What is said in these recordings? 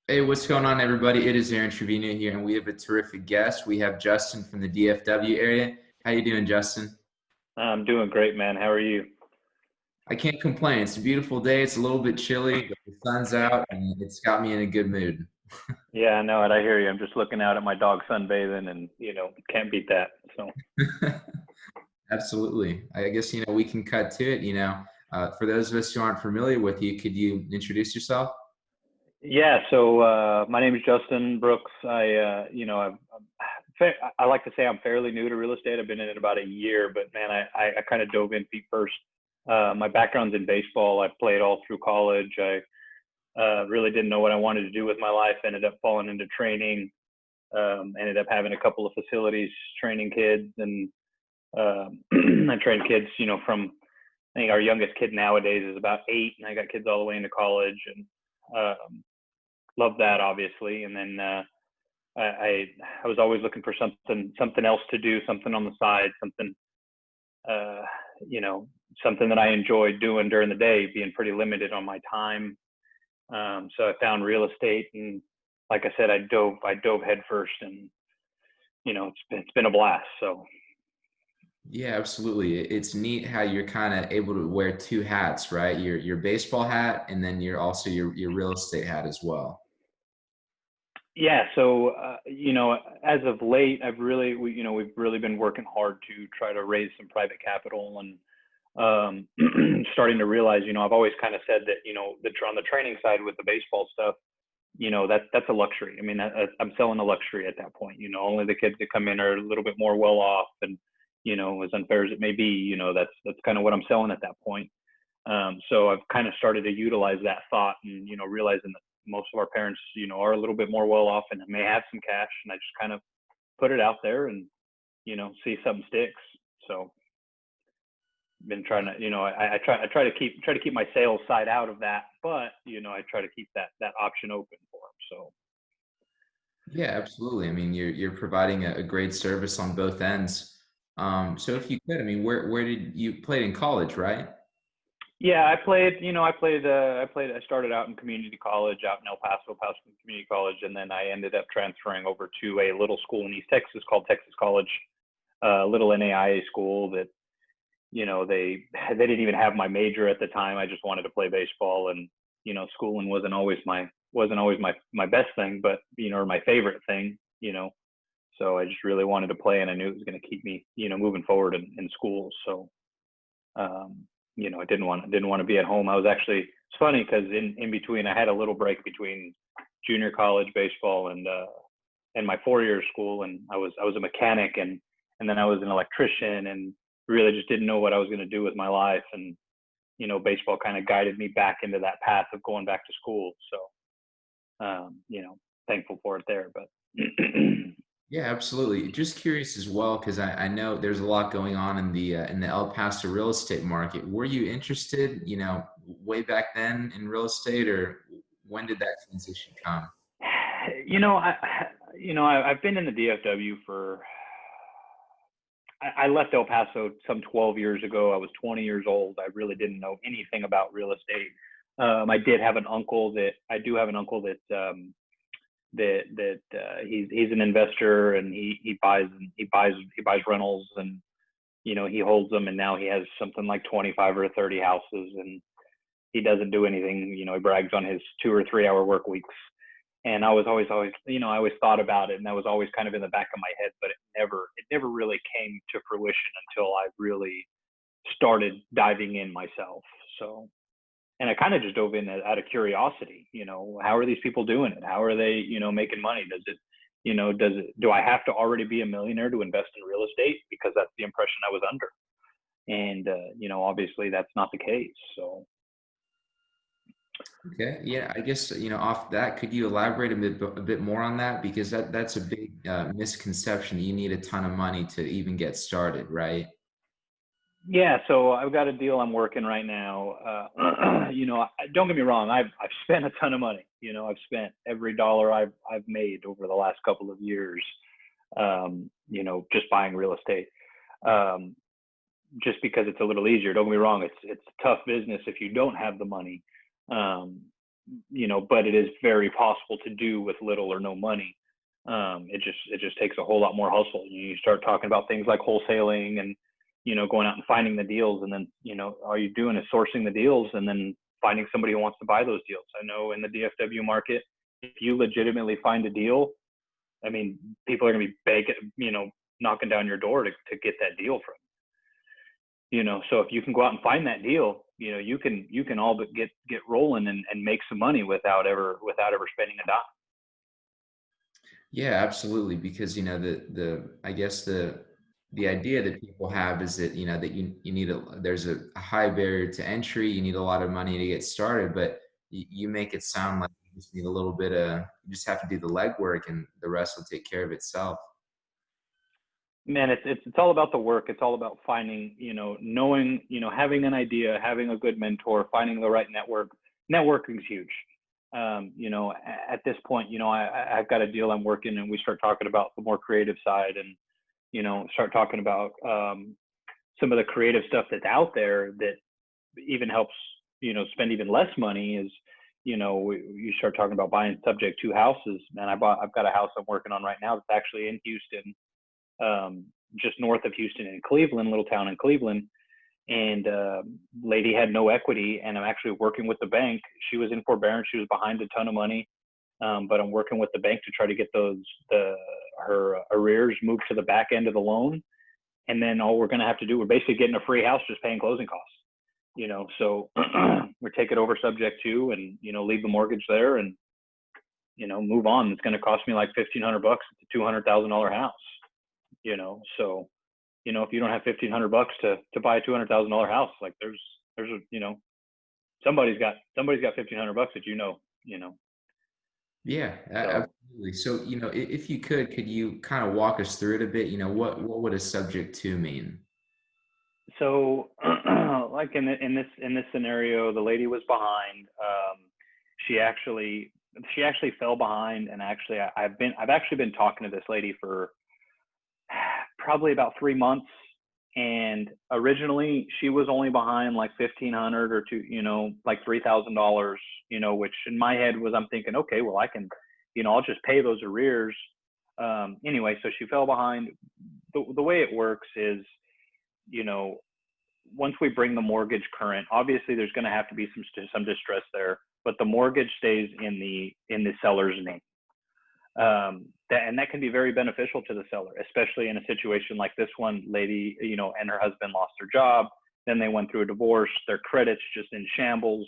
Hey, what's going on, everybody? It is Aaron Trevino here, and we have a terrific guest. We have Justin from the DFW area. How you doing, Justin? I'm doing great, man. How are you? I can't complain. It's a beautiful day. It's a little bit chilly, but the sun's out, and it's got me in a good mood. Yeah, I know it. I hear you. I'm just looking out at my dog sunbathing and, can't beat that. So, Absolutely. I guess, we can cut to it. For those of us who aren't familiar with you, could you introduce yourself? yeah, my name is Justin Brooks. I like to say I'm fairly new to real estate. I've been in it about a year, but man, I kind of dove in feet first. My background's in baseball. I played all through college. I really didn't know what I wanted to do with my life. Ended up falling into training. Ended up having a couple of facilities training kids, and I train kids, from I think our youngest kid nowadays is about 8, and I got kids all the way into college, and love that obviously. And then I was always looking for something else to do, something on the side, something uh, you know something that I enjoyed doing during the day, being pretty limited on my time. So I found real estate, and like I said, I dove head first, and it's been a blast. So Yeah, absolutely. It's neat how you're kind of able to wear two hats, right? Your baseball hat, and then you're also your real estate hat as well. yeah, as of late, we've really been working hard to try to raise some private capital, and starting to realize, I've always kind of said that, on the training side with the baseball stuff, that's a luxury. I mean, I'm selling a luxury at that point. Only the kids that come in are a little bit more well off, and as unfair as it may be, that's kind of what I'm selling at that point. So I've kind of started to utilize that thought, and realizing that most of our parents, are a little bit more well off and may have some cash, and I just kind of put it out there and see if something sticks. So been trying to, I try to keep my sales side out of that, but I try to keep that option open for them. So Yeah, absolutely. I mean, you're providing a great service on both ends. So if you could, I mean, where did you played in college, right? yeah, I started out in community college out in El Paso Community College, and then I ended up transferring over to a little school in East Texas called Texas College, a little NAIA school that, they didn't even have my major at the time. I just wanted to play baseball, and schooling wasn't always my best thing, but or my favorite thing. So I just really wanted to play, and I knew it was going to keep me, moving forward in school. So I didn't want to be at home. I was actually, it's funny because in between, I had a little break between junior college baseball and my 4 year school, and I was a mechanic, and then I was an electrician, and really just didn't know what I was going to do with my life. And baseball kind of guided me back into that path of going back to school. So thankful for it there. But Yeah, absolutely. Just curious as well, because I know there's a lot going on in the El Paso real estate market. Were you interested, way back then in real estate, or when did that transition come? you know, I I've been in the DFW for. I left El Paso some 12 years ago. I was 20 years old. I really didn't know anything about real estate. I did have an uncle that I do have an uncle that he's an investor, and he buys rentals, and he holds them, and now he has something like 25 or 30 houses, and he doesn't do anything. He brags on his 2 or 3 hour work weeks. And I was always, I always thought about it, and that was always kind of in the back of my head, but it never really came to fruition until I really started diving in myself. So, and I kind of just dove in out of curiosity. How are these people doing it? How are they, making money? Do I have to already be a millionaire to invest in real estate? Because that's the impression I was under. And, obviously that's not the case. So, Okay, yeah, I guess, off that, could you elaborate a bit more on that? Because that's a big misconception. You need a ton of money to even get started, right? yeah, so I've got a deal I'm working right now. Don't get me wrong. I've spent a ton of money. I've spent every dollar I've made over the last couple of years. Just buying real estate. Um, just because it's a little easier. Don't get me wrong. It's a tough business if you don't have the money. Um, but it is very possible to do with little or no money. It just takes a whole lot more hustle. You start talking about things like wholesaling and, going out and finding the deals, and then, all you're doing is sourcing the deals and then finding somebody who wants to buy those deals. I know in the DFW market, if you legitimately find a deal, I mean, people are going to be begging, knocking down your door to get that deal from. So if you can go out and find that deal, you can all but get rolling and make some money without ever spending a dime. Yeah, absolutely. Because I guess the idea that people have is that that you need there's a high barrier to entry. You need a lot of money to get started, but you make it sound like you just need a little bit of you just have to do the legwork, and the rest will take care of itself. Man, it's all about the work. It's all about finding, knowing, having an idea, having a good mentor, finding the right network. Networking is huge. At this point, I've got a deal I'm working, and we start talking about the more creative side, and start talking about some of the creative stuff that's out there that even helps, spend even less money. Is you start talking about buying subject to houses, and I've got a house I'm working on right now that's actually in Houston, just north of Houston in Cleveland, little town in Cleveland. And lady had no equity, and I'm actually working with the bank. She was in forbearance. She was behind a ton of money, but I'm working with the bank to try to get her arrears moved to the back end of the loan. And then all we're going to have to do, we're basically getting a free house, just paying closing costs. So we take it over subject to, and leave the mortgage there, and move on. It's going to cost me like $1,500. It's a $200,000 house. So if you don't have $1,500 to buy a $200,000 house, like there's somebody's got $1,500 that Yeah, so absolutely. So if you could you kind of walk us through it a bit? What would a subject to mean? so like in this scenario, the lady was behind. She actually fell behind, and I've actually been talking to this lady for probably about 3 months. And originally she was only behind like 1,500 or two, like $3,000, which in my head was, I'm thinking, okay, well I can, I'll just pay those arrears. Anyway, so she fell behind. The way it works is, once we bring the mortgage current, obviously there's going to have to be some distress there, but the mortgage stays in the seller's name. And that can be very beneficial to the seller, especially in a situation like this one. Lady, and her husband lost their job. Then they went through a divorce. Their credit's just in shambles,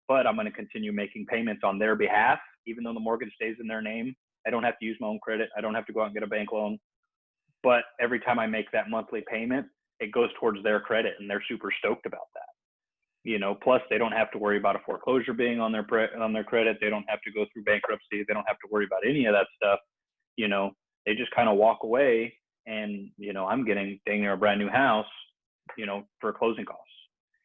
but I'm going to continue making payments on their behalf, even though the mortgage stays in their name. I don't have to use my own credit. I don't have to go out and get a bank loan. But every time I make that monthly payment, it goes towards their credit, and they're super stoked about that. Plus they don't have to worry about a foreclosure being on their credit. They don't have to go through bankruptcy. They don't have to worry about any of that stuff. They just kind of walk away, and I'm getting dang near a brand new house, for closing costs.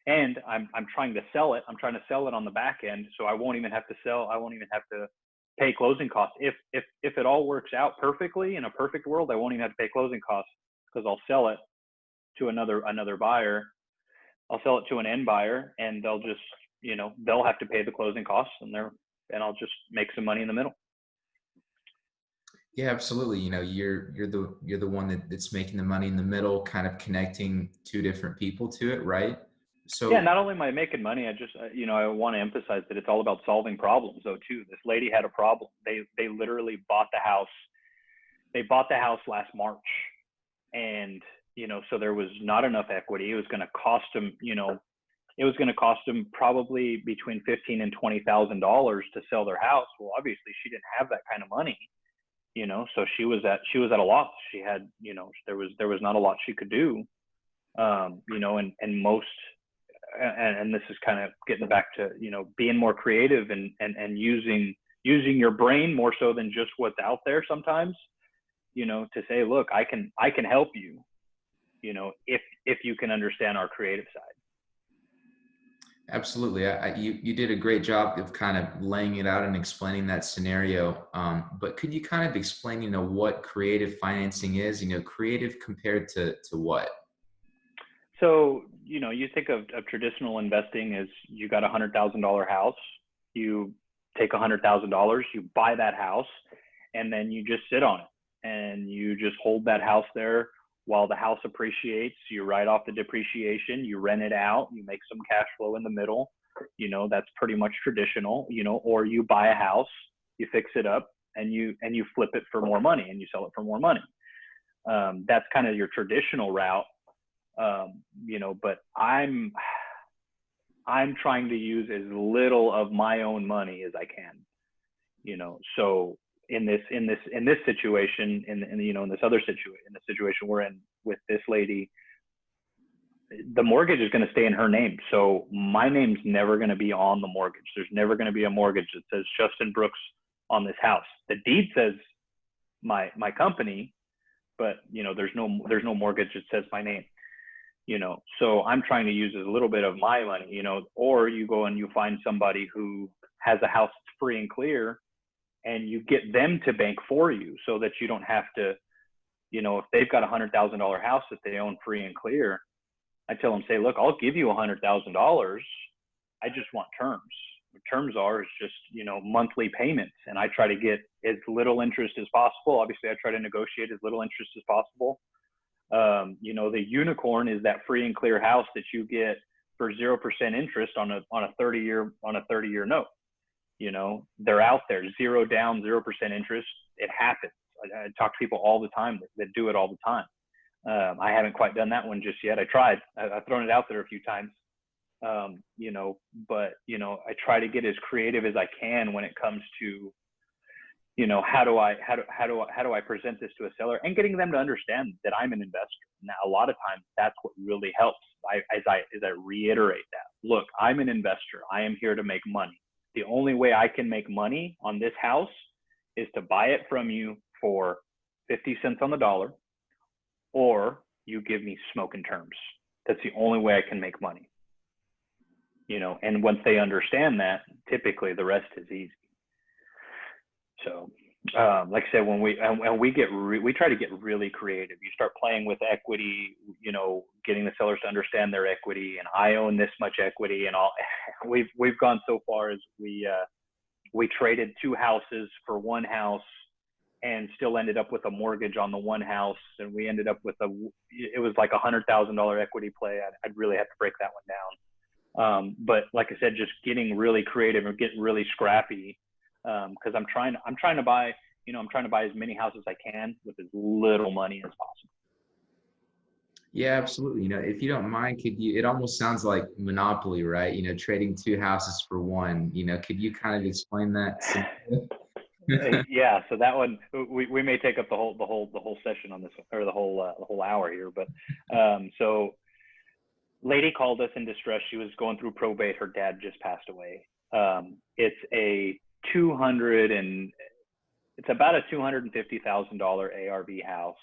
And I'm trying to sell it. I'm trying to sell it on the back end, so I won't even have to sell. I won't even have to pay closing costs. If it all works out perfectly in a perfect world, I won't even have to pay closing costs, because I'll sell it to another buyer. I'll sell it to an end buyer, and they'll just, they'll have to pay the closing costs, and I'll just make some money in the middle. Yeah, absolutely. You're the one that's making the money in the middle, kind of connecting two different people to it, right? Yeah, So not only am I making money, I just, I want to emphasize that it's all about solving problems though too. This lady had a problem. They literally bought the house. They bought the house last March, and so there was not enough equity. It was going to cost them, probably between $15,000 and $20,000 to sell their house. Well, obviously she didn't have that kind of money, so she was at a loss. She had, there was not a lot she could do, and most, and this is kind of getting back to, being more creative and using your brain more so than just what's out there sometimes, to say, look, I can help you, if you can understand our creative side. absolutely. You did a great job of kind of laying it out and explaining that scenario. But could you kind of explain, what creative financing is, creative compared to what? So, you think of traditional investing as you got $100,000 house. You take $100,000, you buy that house, and then you just sit on it and you just hold that house there while the house appreciates. You write off the depreciation, you rent it out, you make some cash flow in the middle. That's pretty much traditional, or you buy a house, you fix it up, and you flip it for more money and you sell it for more money. That's kind of your traditional route. But I'm trying to use as little of my own money as I can. So in this situation, in this other situation, in the situation we're in with this lady, the mortgage is going to stay in her name. So my name's never going to be on the mortgage. There's never going to be a mortgage that says Justin Brucks on this house. The deed says my company, but there's no mortgage that says my name. So I'm trying to use as little bit of my money, or you go and you find somebody who has a house that's free and clear, and you get them to bank for you so that you don't have to, if they've got $100,000 house that they own free and clear, I tell them, say, look, I'll give you $100,000. I just want terms. The terms are just, monthly payments. And I try to get as little interest as possible. Obviously, I try to negotiate as little interest as possible. The unicorn is that free and clear house that you get for 0% interest on a 30-year note. They're out there, 0 down, 0% interest. It happens. I talk to people all the time that do it all the time. I haven't quite done that one just yet. I tried. I've thrown it out there a few times. But I try to get as creative as I can when it comes to, how do I present this to a seller, and getting them to understand that I'm an investor. Now, a lot of times that's what really helps. As I reiterate that, look, I'm an investor. I am here to make money. The only way I can make money on this house is to buy it from you for 50 cents on the dollar, or you give me smoking terms. That's the only way I can make money. And once they understand that, typically the rest is easy. So, like I said, when we try to get really creative. You start playing with equity, getting the sellers to understand their equity, and I own this much equity, and all. We've gone so far as we traded 2 houses for 1 house, and still ended up with a mortgage on the 1 house, and we ended up with it was like $100,000 equity play. I'd really have to break that one down. But like I said, just getting really creative and getting really scrappy, because I'm trying to buy as many houses as I can with as little money as possible. Yeah, absolutely. If you don't mind, it almost sounds like Monopoly, right? Trading 2 houses for 1, could you kind of explain that? Yeah. So that one, we may take up the whole session on this, or the whole hour here, but, so lady called us in distress. She was going through probate. Her dad just passed away. It's about a $250,000 ARV house.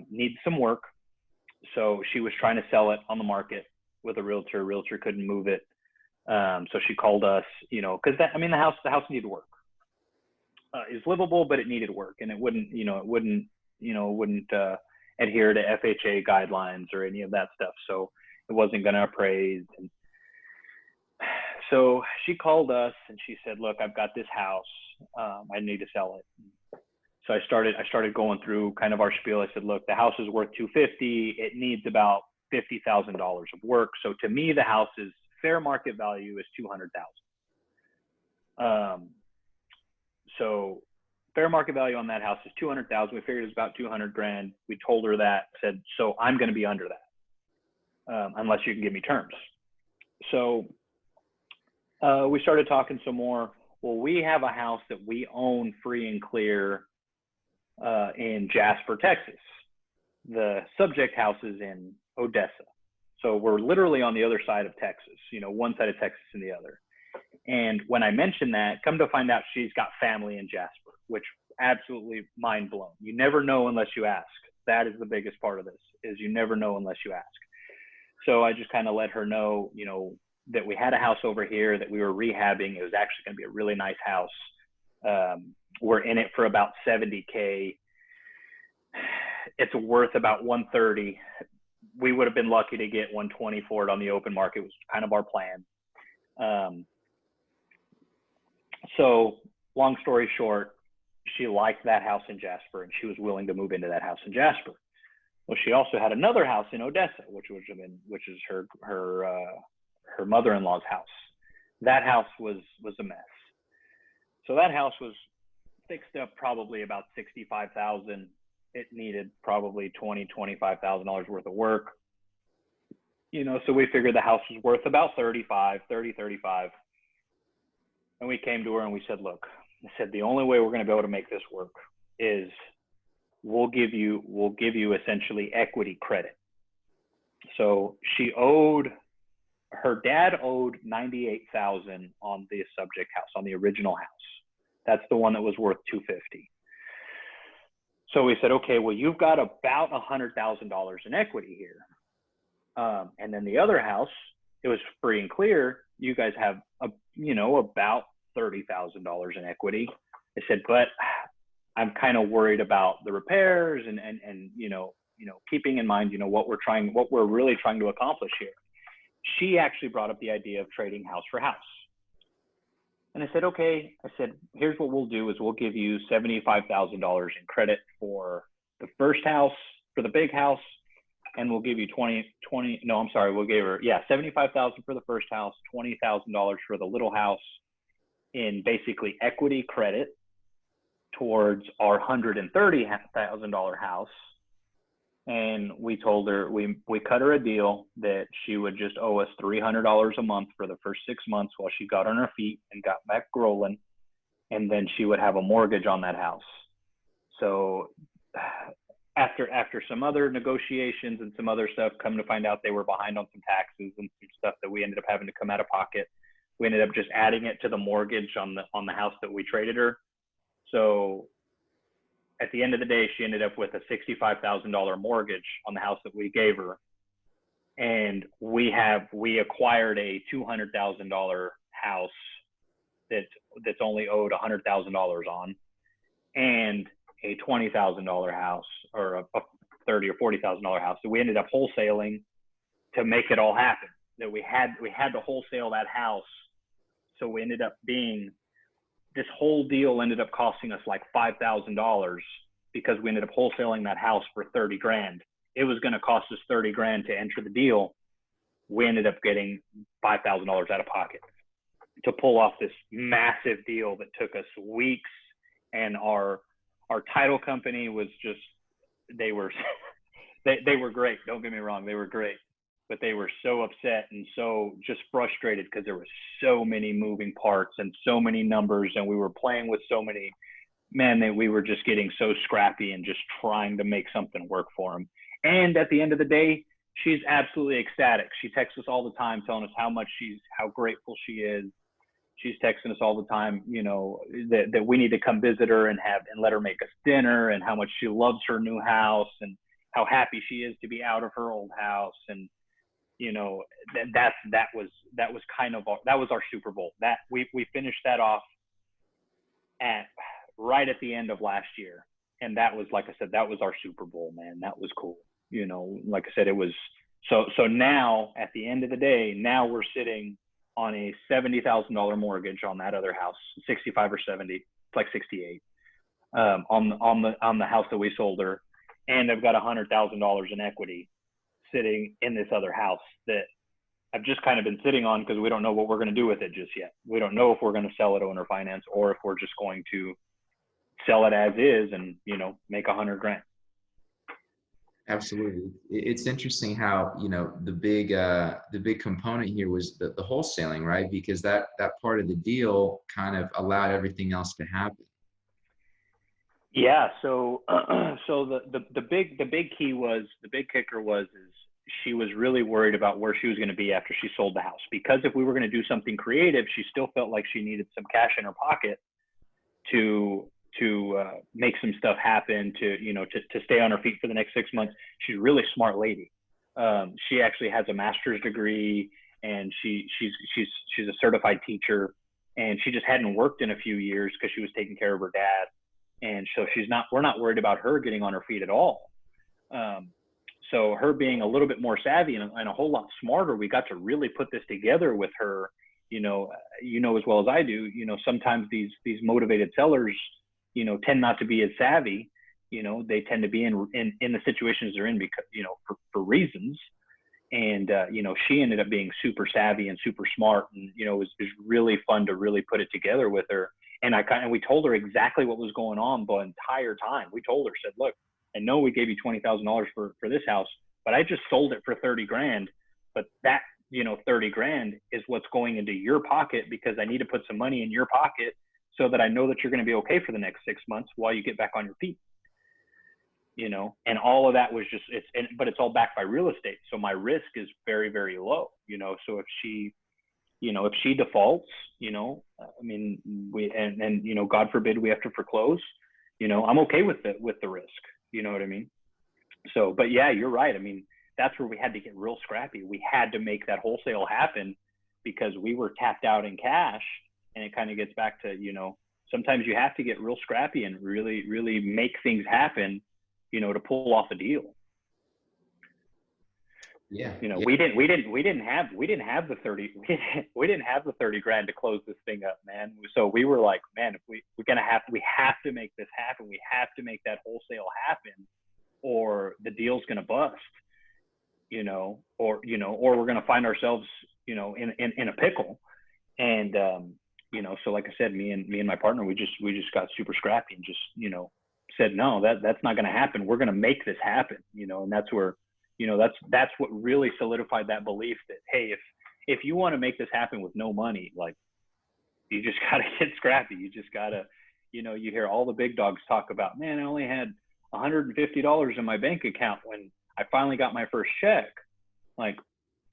Needs some work. So she was trying to sell it on the market with a realtor. Realtor couldn't move it. So she called us, because the house needed work. It's livable, but it needed work, and it wouldn't adhere to FHA guidelines or any of that stuff. So it wasn't going to appraise. And so she called us and she said, look, I've got this house. I need to sell it. So I started going through kind of our spiel. I said, look, the house is worth $250. It needs about $50,000 of work. So to me, the house's fair market value is $200,000. So fair market value on that house is $200,000. We figured it was about $200,000. We told her that, said, so I'm going to be under that, unless you can give me terms. So we started talking some more. Well, we have a house that we own free and clear in Jasper, Texas. The subject house is in Odessa. So we're literally on the other side of Texas, one side of Texas and the other. And when I mentioned that, come to find out she's got family in Jasper, which absolutely mind blown. You never know unless you ask. That is the biggest part of this, is you never know unless you ask. So I just kind of let her know, that we had a house over here that we were rehabbing. It was actually going to be a really nice house. We're in it for about $70K. It's worth about $130. We would have been lucky to get $120 for it on the open market. It was kind of our plan. So long story short, she liked that house in Jasper and she was willing to move into that house in Jasper. Well, she also had another house in Odessa, which is her mother-in-law's house. That house was a mess. So that house was fixed up probably about $65,000. It needed probably $25,000 worth of work. So we figured the house was worth about 35. And we came to her and we said, look, I said, the only way we're going to be able to make this work is we'll give you essentially equity credit. So her dad owed $98,000 on the subject house, on the original house. That's the one that was worth $250,000. So we said, okay, well, you've got about $100,000 in equity here. And then the other house, it was free and clear. You guys have about $30,000 in equity. I said, but I'm kind of worried about the repairs and keeping in mind, what we're really trying to accomplish here. She actually brought up the idea of trading house for house. And I said, okay, here's what we'll do is we'll give you $75,000 in credit for the first house, for the big house. And we'll give you we'll give her, $75,000 for the first house, $20,000 for the little house in basically equity credit towards our $130,000 house. And we told her, we cut her a deal that she would just owe us $300 a month for the first 6 months while she got on her feet and got back rolling. And then she would have a mortgage on that house. So after some other negotiations and some other stuff, come to find out they were behind on some taxes and some stuff that we ended up having to come out of pocket. We ended up just adding it to the mortgage on the house that we traded her. So at the end of the day, she ended up with a $65,000 mortgage on the house that we gave her. And we acquired a $200,000 house that's only owed $100,000 on, and a $20,000 house or a $30,000 or $40,000 house. So we ended up wholesaling to make it all happen. That we had to wholesale that house. So we ended up this whole deal ended up costing us like $5,000 because we ended up wholesaling that house for $30,000. It was going to cost us $30,000 to enter the deal. We ended up getting $5,000 out of pocket to pull off this massive deal that took us weeks. And our title company was just, they were great. Don't get me wrong. They were great, but they were so upset and so just frustrated because there were so many moving parts and so many numbers. And we were playing with so many, that we were just getting so scrappy and just trying to make something work for them. And at the end of the day, she's absolutely ecstatic. She texts us all the time, telling us how grateful she is. She's texting us all the time, that we need to come visit her and let her make us dinner, and how much she loves her new house and how happy she is to be out of her old house. And, that was our Super Bowl. That we finished that off right at the end of last year. And that was, like I said, that was our Super Bowl, man. That was cool. Like I said, it was so now at the end of the day, now we're sitting on a $70,000 mortgage on that other house, 65 or 70, it's like 68, on the house that we sold her. And I've got $100,000 in equity sitting in this other house that I've just kind of been sitting on because we don't know what we're going to do with it just yet. We don't know if we're going to sell it owner finance or if we're just going to sell it as is and, make $100,000. Absolutely. It's interesting how, the big component here was the wholesaling, right? Because that part of the deal kind of allowed everything else to happen. Yeah. So the big kicker was she was really worried about where she was going to be after she sold the house, because if we were going to do something creative, she still felt like she needed some cash in her pocket to make some stuff happen, to stay on her feet for the next 6 months. She's a really smart lady. She actually has a master's degree, and she's a certified teacher, and she just hadn't worked in a few years because she was taking care of her dad. And so we're not worried about her getting on her feet at all. So her being a little bit more savvy and a whole lot smarter, we got to really put this together with her as well as I do, sometimes these motivated sellers, tend not to be as savvy. They tend to be in the situations they're in because, for reasons. And, she ended up being super savvy and super smart. And, it was really fun to really put it together with her. And we told her exactly what was going on the entire time. We told her, said, look, I know we gave you $20,000 for this house, but I just sold it for 30 grand. But that, 30 grand is what's going into your pocket because I need to put some money in your pocket so that I know that you're going to be okay for the next 6 months while you get back on your feet. And all of that was just, but it's all backed by real estate. So my risk is very, very low, so if she defaults, God forbid we have to foreclose, I'm okay with the risk, you know what I mean? So, but yeah, you're right. I mean, that's where we had to get real scrappy. We had to make that wholesale happen because we were tapped out in cash. And it kind of gets back to, sometimes you have to get real scrappy and really, really make things happen, to pull off a deal. Yeah. We didn't have the 30, we didn't have the 30 grand to close this thing up, man. So we were like, man, if we have to make this happen. We have to make that wholesale happen or the deal's going to bust, or we're going to find ourselves, in a pickle. And, so like I said, me and my partner, we just got super scrappy and just, said, no, that's not going to happen. We're going to make this happen, and that's where, that's what really solidified that belief that, hey, if you want to make this happen with no money, like you just got to get scrappy. You just got to, you hear all the big dogs talk about, man, I only had $150 in my bank account when I finally got my first check. Like,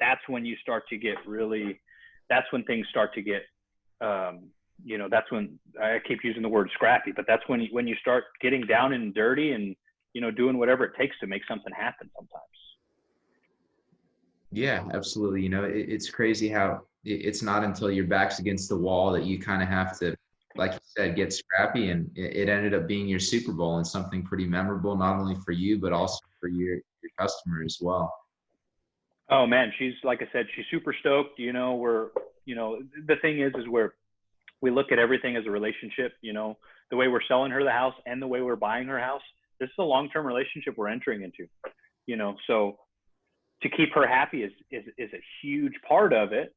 that's when you start to get that's when things start to get, that's when I keep using the word scrappy, but that's when you start getting down and dirty and, doing whatever it takes to make something happen sometimes. Yeah, absolutely. It's crazy how it's not until your back's against the wall that you kind of have to, like you said, get scrappy. And it ended up being your Super Bowl and something pretty memorable, not only for you, but also for your customer as well. Oh man, she's, like I said, she's super stoked. The thing is where we look at everything as a relationship, the way we're selling her the house and the way we're buying her house. This is a long-term relationship we're entering into, so to keep her happy is a huge part of it,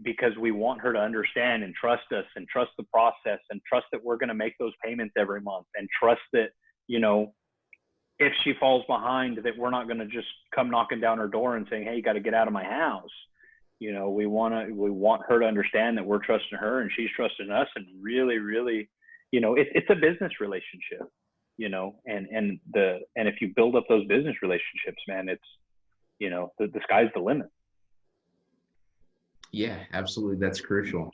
because we want her to understand and trust us and trust the process and trust that we're going to make those payments every month and trust that, if she falls behind, that we're not going to just come knocking down her door and saying, hey, you got to get out of my house. We want her to understand that we're trusting her and she's trusting us, and really, really, it's a business relationship, and if you build up those business relationships, man, it's, the sky's the limit. Yeah, absolutely. That's crucial.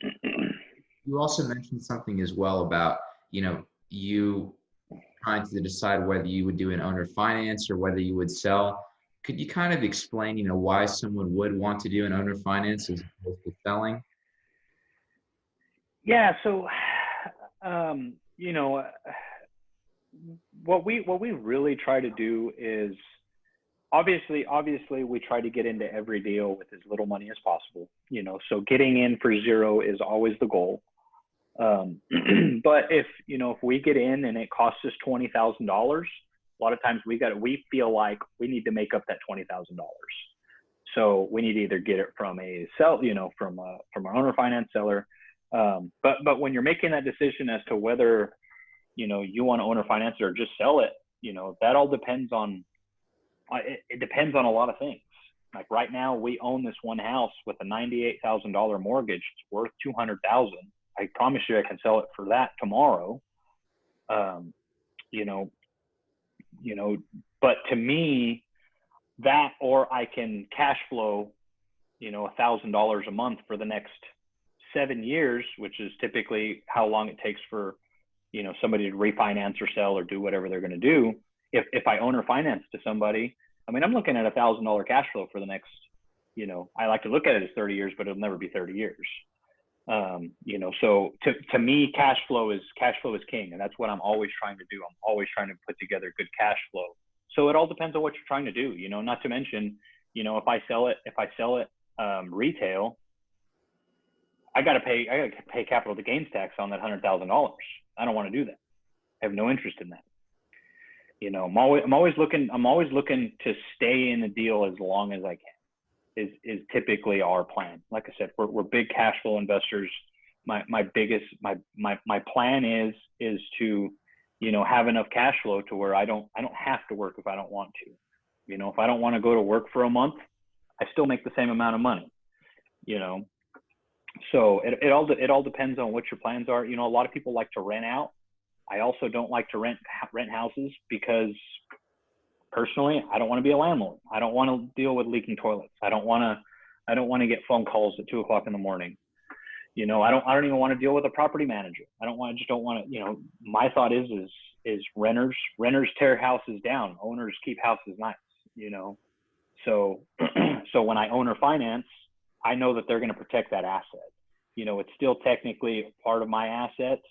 You also mentioned something as well about, you trying to decide whether you would do an owner finance or whether you would sell. Could you kind of explain, why someone would want to do an owner finance as opposed to selling? Yeah. So, what we really try to do is obviously we try to get into every deal with as little money as possible, so getting in for zero is always the goal. But if we get in and it costs us $20,000, a lot of times we feel like we need to make up that $20,000. So we need to either get it from from our owner finance seller. But when you're making that decision as to whether, you want to owner finance it or just sell it, that all depends on, it depends on a lot of things. Like right now we own this one house with a $98,000 mortgage. It's worth $200,000. I promise you I can sell it for that tomorrow. But to me, that, or I can cash flow, $1,000 a month for the next 7 years, which is typically how long it takes for, somebody to refinance or sell or do whatever they're going to do. If I owner finance to somebody, I mean, I'm looking at $1,000 cash flow for the next, I like to look at it as 30 years, but it'll never be 30 years. So to me, cash flow is king. And that's what I'm always trying to do. I'm always trying to put together good cash flow. So it all depends on what you're trying to do, not to mention, if I sell it retail, I got to pay capital gains tax on that $100,000. I don't want to do that. I have no interest in that. I'm always looking to stay in the deal as long as I can. Is typically our plan. Like I said, we're big cash flow investors. My plan is to, have enough cash flow to where I don't have to work if I don't want to. If I don't want to go to work for a month, I still make the same amount of money. So it all depends on what your plans are. A lot of people like to rent out. I also don't like to rent houses because personally, I don't want to be a landlord. I don't want to deal with leaking toilets. I don't want to get phone calls at 2:00 in the morning. I don't even want to deal with a property manager. I just don't want to, my thought is renters tear houses down. Owners keep houses nice, So, so when I own or finance, I know that they're going to protect that asset. It's still technically part of my assets.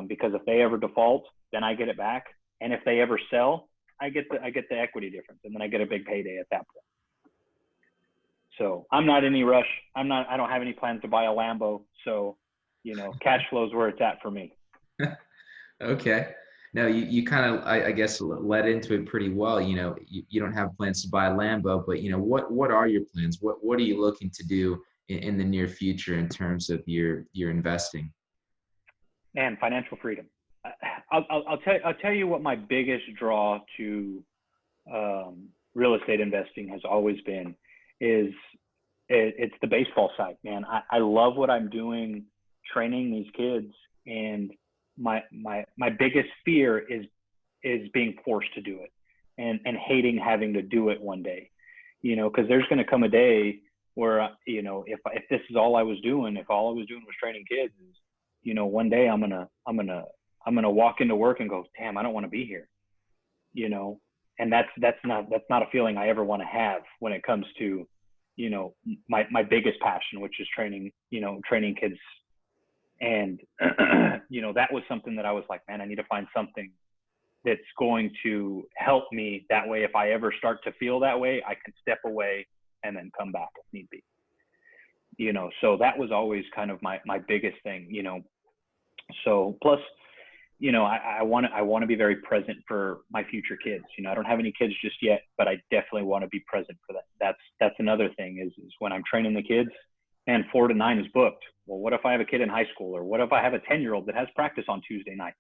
Because if they ever default, then I get it back. And if they ever sell, I get the equity difference, and then I get a big payday at that point. So I'm not in any rush. I don't have any plans to buy a Lambo. So, cash flow is where it's at for me. Okay. No, you kind of, I guess, led into it pretty well. You don't have plans to buy a Lambo, but what are your plans? What are you looking to do in the near future in terms of your investing? And financial freedom. I'll tell you what my biggest draw to real estate investing has always been is it's the baseball side, man. I love what I'm doing, training these kids, and my biggest fear is being forced to do it and hating having to do it one day, because there's going to come a day where if this is all I was doing, if all I was doing was training kids, one day I'm gonna walk into work and go, damn, I don't want to be here, and that's not a feeling I ever want to have when it comes to, my biggest passion, which is training kids. And, that was something that I was like, man, I need to find something that's going to help me. That way, if I ever start to feel that way, I can step away and then come back if need be. So that was always kind of my biggest thing, so plus, I want to be very present for my future kids. I don't have any kids just yet, but I definitely want to be present for that. That's another thing is when I'm training the kids and 4 to 9 is booked. Well, what if I have a kid in high school, or what if I have a 10-year-old that has practice on Tuesday nights,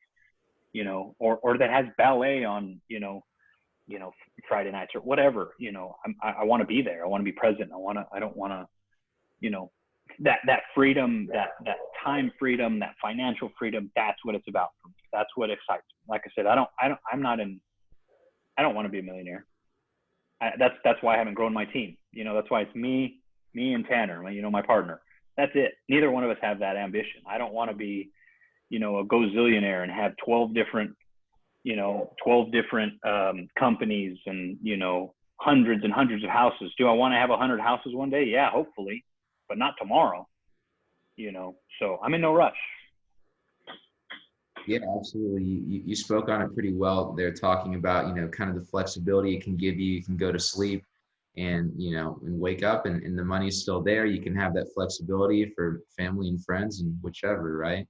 or that has ballet on, Friday nights or whatever, I want to be there. I want to be present. I don't want to, that freedom, that time freedom, that financial freedom, that's what it's about for me. That's what excites me. Like I said, I don't want to be a millionaire. That's why I haven't grown my team. That's why it's me and Tanner, my partner. That's it. Neither one of us have that ambition. I don't want to be, a gazillionaire and have 12 different companies and, hundreds and hundreds of houses. Do I want to have 100 houses one day? Yeah, hopefully, but not tomorrow, so I'm in no rush. Yeah, absolutely. You spoke on it pretty well. They're talking about, kind of the flexibility it can give you. You can go to sleep and, and wake up and the money's still there. You can have that flexibility for family and friends and whichever, right?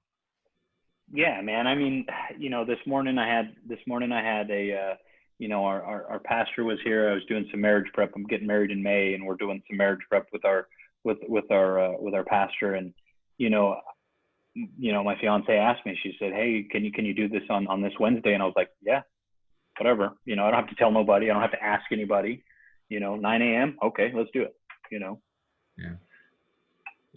Yeah, man. I mean, this morning I had a, our pastor was here. I was doing some marriage prep. I'm getting married in May, and we're doing some marriage prep with our pastor. And, my fiance asked me, she said, hey, can you do this on this Wednesday? And I was like, yeah, whatever. I don't have to tell nobody. I don't have to ask anybody, 9 a.m. Okay, let's do it, Yeah.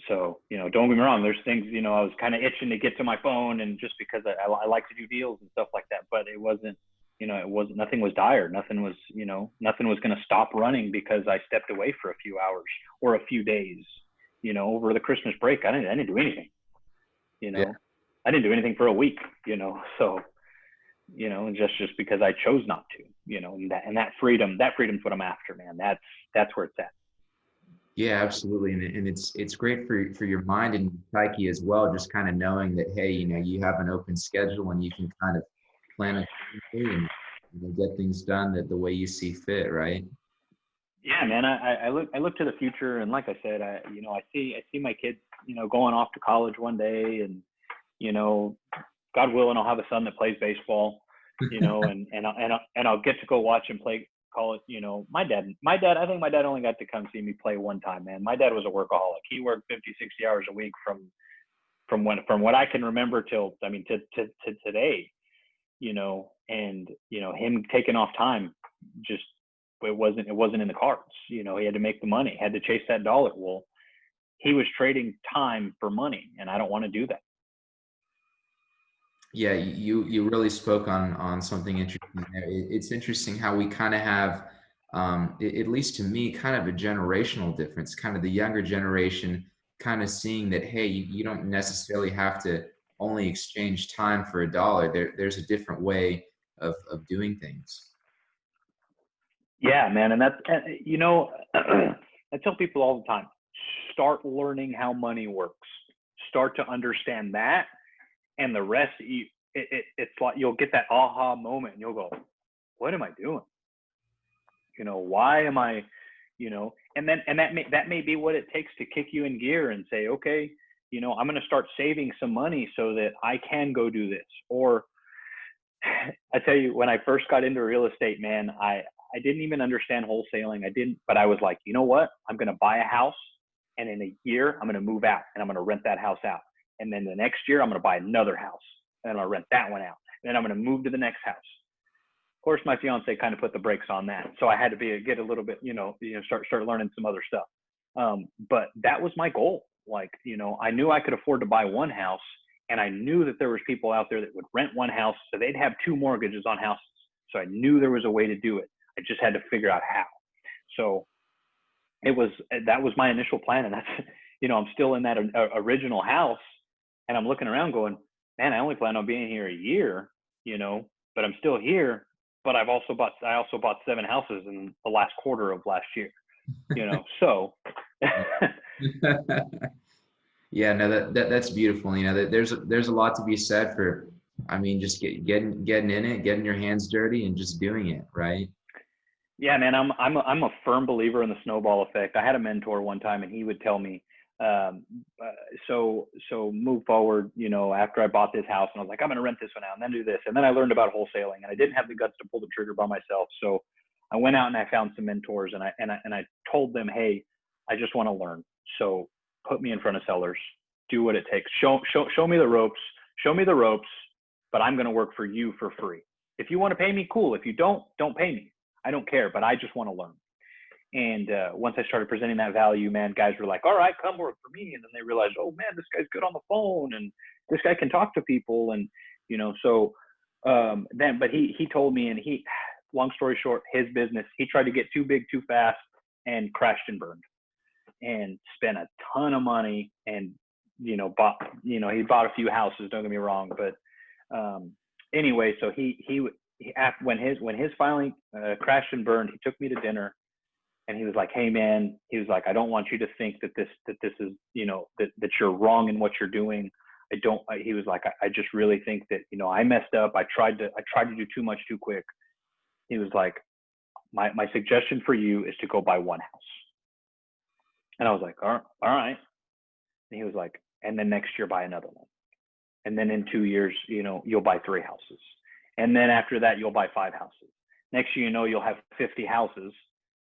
So, don't get me wrong. There's things, I was kind of itching to get to my phone, and just because I like to do deals and stuff like that, but it wasn't, nothing was dire. Nothing was going to stop running because I stepped away for a few hours or a few days, over the Christmas break. I didn't do anything, Yeah. I didn't do anything for a week, so, just because I chose not to, and that freedom's what I'm after, man. That's where it's at. Yeah, absolutely. And it's great for your mind and psyche as well, just kind of knowing that, hey, you have an open schedule and you can kind of plan accordingly and get things done the way you see fit, right? Yeah, man. I look to the future, and like I said, I see my kids going off to college one day, and, God willing, I'll have a son that plays baseball, and I'll get to go watch him play college. My dad, I think my dad only got to come see me play one time, man. My dad was a workaholic. He worked 50, 60 hours a week from what I can remember till, to today, and, him taking off time, just, it wasn't in the cards. He had to make the money, had to chase that dollar. Well, he was trading time for money, and I don't want to do that. Yeah, you really spoke on something interesting there. It's interesting how we kind of have, at least to me, kind of a generational difference. Kind of the younger generation, kind of seeing that, hey, you don't necessarily have to only exchange time for a dollar. There's a different way of doing things. Yeah, man, and that's I tell people all the time: start learning how money works. Start to understand that, and the rest, it's like you'll get that aha moment, and you'll go, "What am I doing? Why am I?" And that may be what it takes to kick you in gear and say, "Okay, I'm going to start saving some money so that I can go do this." Or I tell you, when I first got into real estate, man, I didn't even understand wholesaling. But I was like, you know what? I'm going to buy a house, and in a year, I'm going to move out, and I'm going to rent that house out. And then the next year, I'm going to buy another house, and I'm going to rent that one out. And then I'm going to move to the next house. Of course, my fiance kind of put the brakes on that, so I had to get a little bit, start learning some other stuff. But that was my goal. Like, I knew I could afford to buy one house, and I knew that there was people out there that would rent one house, so they'd have 2 mortgages on houses. So I knew there was a way to do it. I just had to figure out how. So that was my initial plan, and that's, I'm still in that original house, and I'm looking around going, man, I only plan on being here a year, but I'm still here. But I also bought 7 houses in the last quarter of last year, so. Yeah, no, that's beautiful. There's a lot to be said for, just getting in it, getting your hands dirty, and just doing it, right? Yeah, man, I'm a firm believer in the snowball effect. I had a mentor one time, and he would tell me, so move forward, after I bought this house, and I was like, I'm going to rent this one out and then do this. And then I learned about wholesaling, and I didn't have the guts to pull the trigger by myself. So I went out and I found some mentors, and I told them, hey, I just want to learn. So put me in front of sellers, do what it takes. Show me the ropes, but I'm going to work for you for free. If you want to pay me, cool. If you don't pay me. I don't care, but I just want to learn. And once I started presenting that value, man, guys were like, all right, come work for me. And then they realized, oh man, this guy's good on the phone, and this guy can talk to people. And, but he told me, and long story short, his business, he tried to get too big too fast and crashed and burned and spent a ton of money, and, he bought a few houses, don't get me wrong. But anyway, so when his finally crashed and burned, he took me to dinner, and he was like, hey man, he was like, I don't want you to think that this is, that you're wrong in what you're doing. He was like, I just really think that, I messed up. I tried to do too much too quick. He was like, my suggestion for you is to go buy one house. And I was like, all right. And he was like, and then next year buy another one. And then in 2 years, you'll buy 3 houses. And then after that, you'll buy 5 houses. Next year, you'll have 50 houses,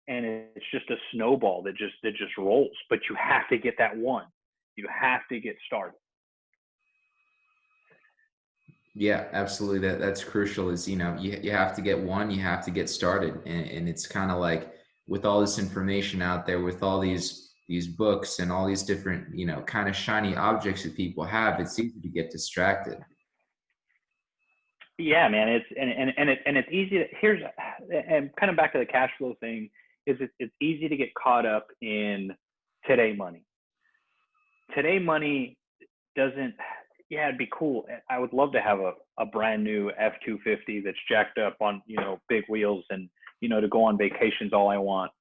and it's just a snowball that just rolls. But you have to get that one. You have to get started. Yeah, absolutely. That's crucial. Is you have to get one. You have to get started, and it's kind of like with all this information out there, with all these books and all these different kind of shiny objects that people have, it's easy to get distracted. Yeah, man, it's easy to, and kind of back to the cash flow thing, is it's easy to get caught up in today money. Today money doesn't, yeah, it'd be cool. I would love to have a brand new F-250 that's jacked up on, big wheels, and, to go on vacations all I want.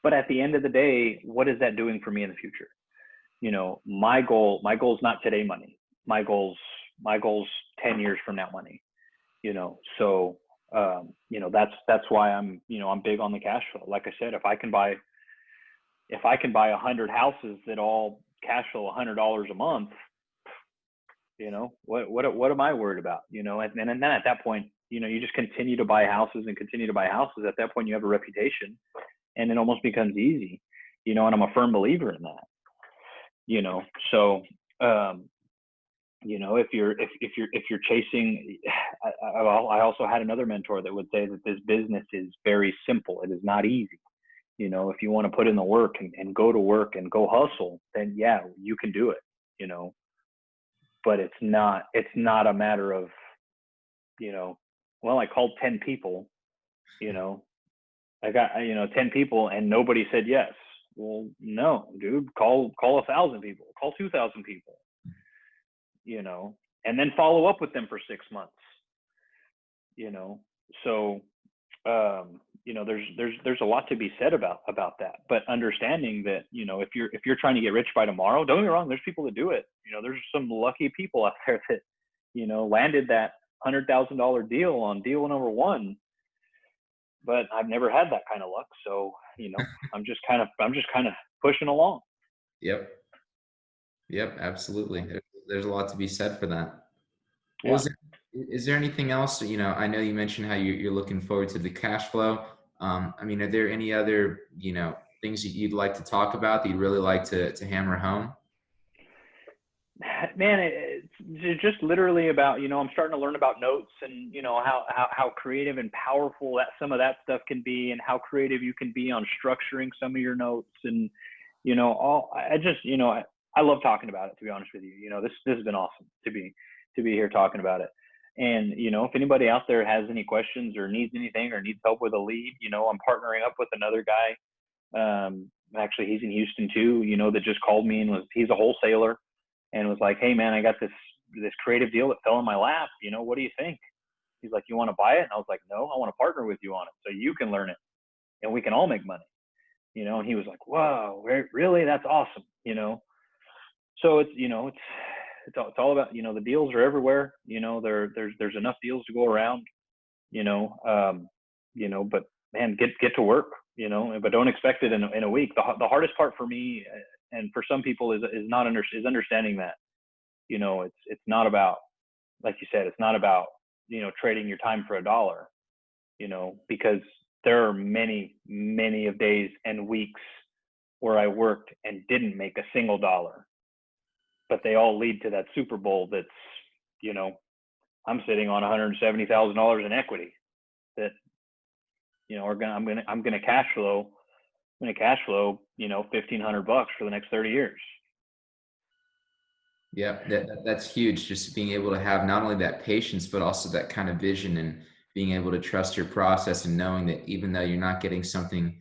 But at the end of the day, what is that doing for me in the future? My goal is not today money. My goal's 10 years from now money. So that's why I'm big on the cash flow. Like I said, if I can buy 100 houses that all cash flow $100 a month, what am I worried about? And then at that point, you just continue to buy houses and continue to buy houses. At that point, you have a reputation, and it almost becomes easy, and I'm a firm believer in that. So if you're chasing, I also had another mentor that would say that this business is very simple. It is not easy. If you want to put in the work and go to work and go hustle, then yeah, you can do it. But it's not a matter of, well, I called 10 people, I got 10 people and nobody said yes. Well, no, dude, call 1,000 people, call 2,000 people, and then follow up with them for 6 months. So there's a lot to be said about that, but understanding that, if you're trying to get rich by tomorrow, don't get me wrong, there's people that do it. There's some lucky people out there that, landed that $100,000 deal on deal number one, but I've never had that kind of luck. So, I'm just kind of pushing along. Yep. Yep. Absolutely. There's a lot to be said for that. Well, Yeah. is there anything else? I know you mentioned how you're looking forward to the cash flow. I mean, are there any other, things that you'd like to talk about that you'd really like to hammer home? Man, it's just literally about, I'm starting to learn about notes and, how creative and powerful that some of that stuff can be, and how creative you can be on structuring some of your notes. And, I love talking about it, to be honest with you. This has been awesome to be here talking about it. And, if anybody out there has any questions or needs anything or needs help with a lead, I'm partnering up with another guy. Actually, he's in Houston too, that just called me and he's a wholesaler and was like, hey man, I got this creative deal that fell in my lap. What do you think? He's like, you want to buy it? And I was like, no, I want to partner with you on it so you can learn it and we can all make money. And he was like, whoa, really? That's awesome. So it's all about, the deals are everywhere. There's enough deals to go around, but man, get to work, but don't expect it in a week. The hardest part for me and for some people is understanding that, it's not about, like you said, it's not about, trading your time for a dollar, because there are many, many of days and weeks where I worked and didn't make a single dollar, but they all lead to that Super Bowl. That's, I'm sitting on $170,000 in equity that, I'm going to cash flow, $1,500 for the next 30 years. Yeah, that's huge. Just being able to have not only that patience, but also that kind of vision and being able to trust your process and knowing that even though you're not getting something,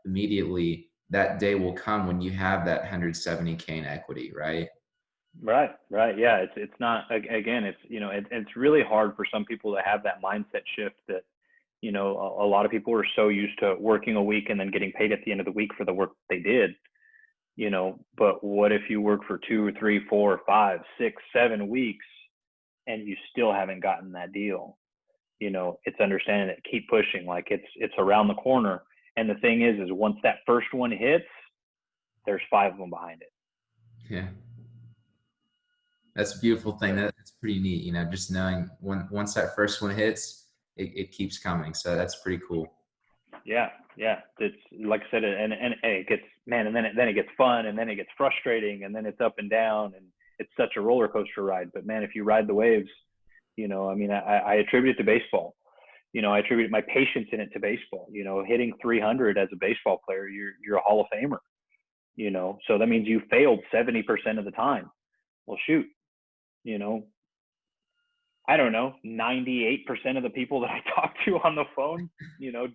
immediately, that day will come when you have that 170K in equity, right? Right. Yeah. It's not, again, it's really hard for some people to have that mindset shift that, a lot of people are so used to working a week and then getting paid at the end of the week for the work they did, but what if you work for 2 or 3, 4, 5, 6, 7 weeks and you still haven't gotten that deal? It's understanding that, keep pushing, like it's around the corner. And the thing is once that first one hits, there's 5 of them behind it. Yeah. That's a beautiful thing. That's pretty neat, just knowing once that first one hits, it keeps coming. So that's pretty cool. Yeah. It's like I said, and it gets, man, and then it gets fun, and then it gets frustrating, and then it's up and down, and it's such a roller coaster ride. But man, if you ride the waves, I attribute it to baseball. I attribute my patience in it to baseball. Hitting 300 as a baseball player, you're a Hall of Famer. So that means you failed 70% of the time. Well, shoot, I don't know, 98% of the people that I talk to on the phone,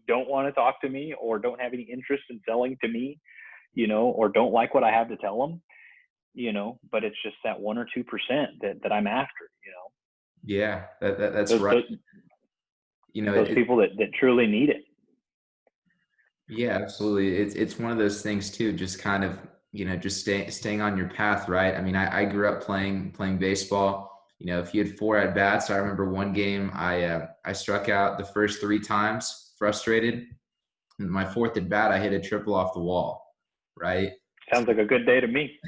don't want to talk to me or don't have any interest in selling to me, or don't like what I have to tell them, but it's just that 1 or 2% that I'm after, Yeah, that's right. Those people that truly need it. Yeah, absolutely. It's one of those things too, just kind of, just staying on your path, right? I mean, I grew up playing baseball. If you had 4 at bats, I remember one game I struck out the first 3 times, frustrated. And my 4th at bat, I hit a triple off the wall, right? Sounds like a good day to me.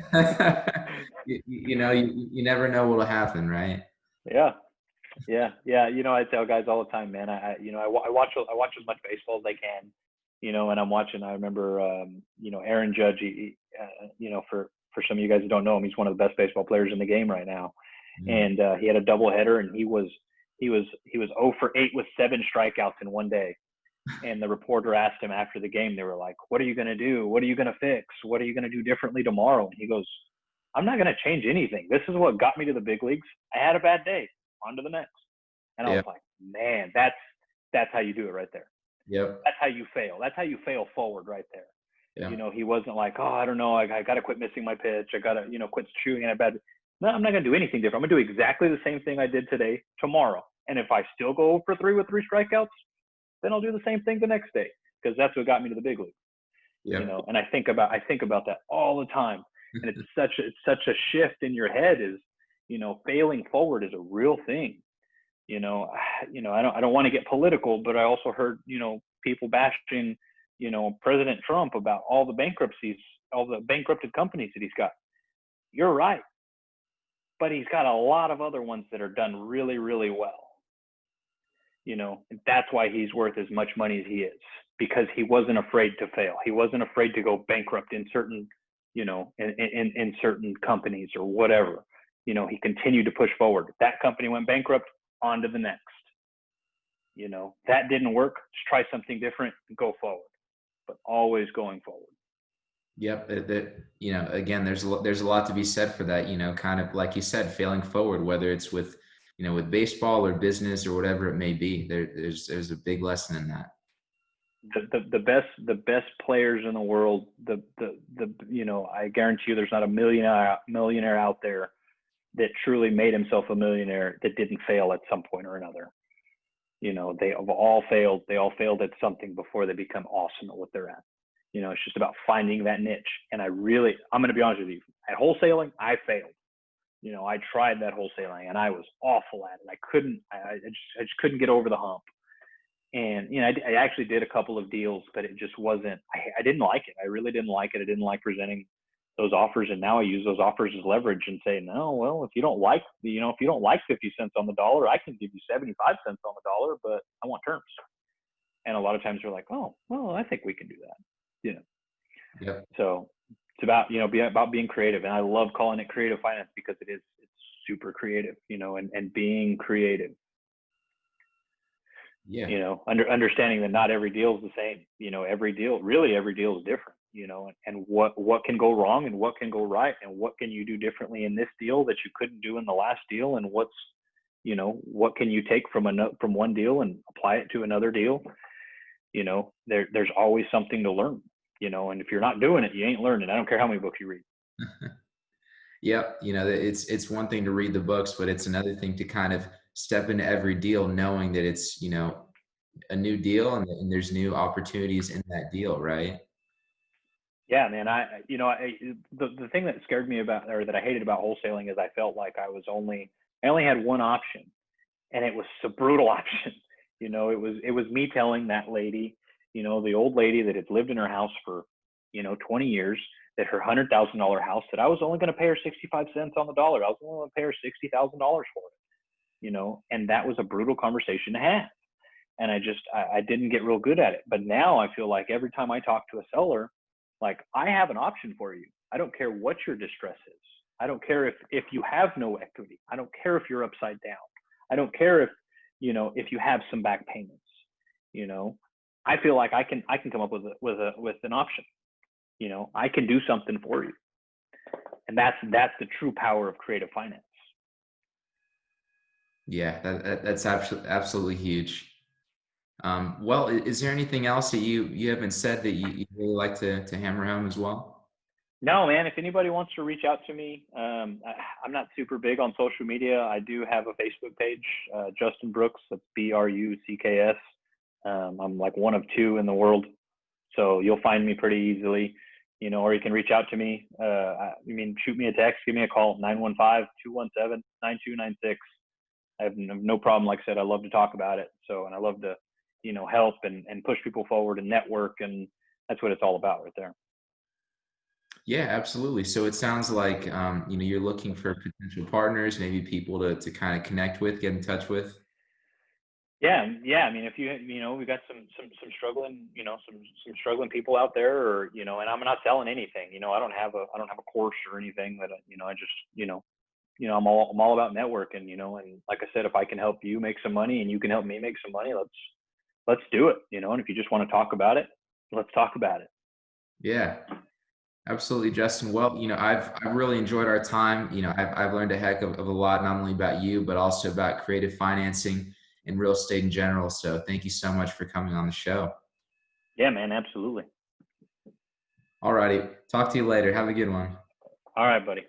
You never know what'll happen, right? Yeah. Yeah. I tell guys all the time, man. I watch as much baseball as I can. And I'm watching. I remember, Aaron Judge. For some of you guys who don't know him, he's one of the best baseball players in the game right now. Mm. And he had a doubleheader, and he was 0 for 8 with 7 strikeouts in one day. And the reporter asked him after the game. They were like, "What are you going to do? What are you going to fix? What are you going to do differently tomorrow?" And he goes, "I'm not going to change anything. This is what got me to the big leagues. I had a bad day. On to the next." And I was Yep. like, man, that's how you do it right there. Yep. That's how you fail. That's how you fail forward right there. Yeah. He wasn't like, "Oh, I don't know. I got to quit missing my pitch. I got to, quit shooting at a bad." No, I'm not going to do anything different. I'm going to do exactly the same thing I did today, tomorrow. And if I still go for 3 with 3 strikeouts, then I'll do the same thing the next day, because that's what got me to the big league. Yep. And I think about that all the time. And it's such a shift in your head is, failing forward is a real thing. I don't want to get political, but I also heard, people bashing, President Trump about all the bankruptcies, all the bankrupted companies that he's got. You're right. But he's got a lot of other ones that are done really, really well. And that's why he's worth as much money as he is, because he wasn't afraid to fail. He wasn't afraid to go bankrupt in certain, in certain companies or whatever. He continued to push forward. That company went bankrupt, on to the next. That didn't work. Just try something different and go forward, but always going forward. Yep. Again, there's a lot to be said for that, kind of like you said, failing forward, whether it's with, with baseball or business or whatever it may be. There's a big lesson in that. The best players in the world, I guarantee you there's not a millionaire out there that truly made himself a millionaire that didn't fail at some point or another. They have all failed. They all failed at something before they become awesome at what they're at. It's just about finding that niche. And I'm going to be honest with you, at wholesaling, I failed. I tried that wholesaling and I was awful at it. I just couldn't get over the hump. And, I actually did a couple of deals, but it just wasn't, I didn't like it. I really didn't like it. I didn't like presenting those offers. And now I use those offers as leverage and say, no, well, if you don't like 50 cents on the dollar, I can give you 75 cents on the dollar, but I want terms. And a lot of times they're like, "Oh, well, I think we can do that." Yep. So it's about, about being creative. And I love calling it creative finance because it's super creative, and being creative. Yeah. Understanding that not every deal is the same. Every deal is different. And what can go wrong and what can go right, and what can you do differently in this deal that you couldn't do in the last deal, and what can you take from one deal and apply it to another deal. There's always something to learn. And if you're not doing it, you ain't learning. I don't care how many books you read. Yep. It's one thing to read the books, but it's another thing to kind of step into every deal knowing that it's, a new deal and there's new opportunities in that deal, right? Yeah, man. The thing that scared me about, or that I hated about wholesaling, is I felt like I only had one option, and it was a brutal option. It was me telling that lady, the old lady that had lived in her house for, 20 years, that her $100,000 house, that I was only going to pay her 65 cents on the dollar. I was only going to pay her $60,000 for it, and that was a brutal conversation to have. And I didn't get real good at it. But now I feel like every time I talk to a seller, like, I have an option for you. I don't care what your distress is. I don't care if you have no equity. I don't care if you're upside down. I don't care if you have some back payments. I feel like I can come up with an option. I can do something for you. And that's the true power of creative finance. Yeah, that's absolutely huge. Well, is there anything else that you haven't said that you really like to hammer home as well? No, man. If anybody wants to reach out to me, I'm not super big on social media. I do have a Facebook page, Justin Brucks. That's Brucks. I'm like one of 2 in the world, so you'll find me pretty easily. Or you can reach out to me. Shoot me a text, give me a call, 915-217-9296. I have no problem. Like I said, I love to talk about it. So, and I love to, help and push people forward and network. And that's what it's all about right there. Yeah, absolutely. So it sounds like you're looking for potential partners, maybe people to kind of connect with, get in touch with. Yeah, yeah. I mean, if we got some struggling, some struggling people out there, or and I'm not selling anything. I don't have a course or anything that I just I'm all about networking. And like I said, if I can help you make some money and you can help me make some money, let's do it. And if you just want to talk about it, let's talk about it. Yeah, absolutely, Justin. Well, I've really enjoyed our time. I've learned a heck of a lot, not only about you, but also about creative financing and real estate in general. So thank you so much for coming on the show. Yeah, man, absolutely. All righty. Talk to you later. Have a good one. All right, buddy.